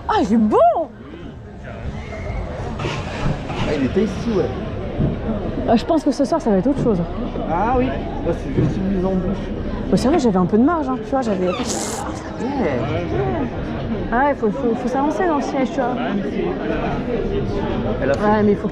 Ah, il est bon. Ah, il est tasty, ouais. Ah, je pense que ce soir, ça va être autre chose. Ah oui, là c'est juste une mise en bouche. Bah, c'est vrai, j'avais un peu de marge, hein, tu vois, j'avais... Yeah. Ah ouais, faut s'avancer dans le siège, tu vois. Elle a fait... Ouais, mais il faut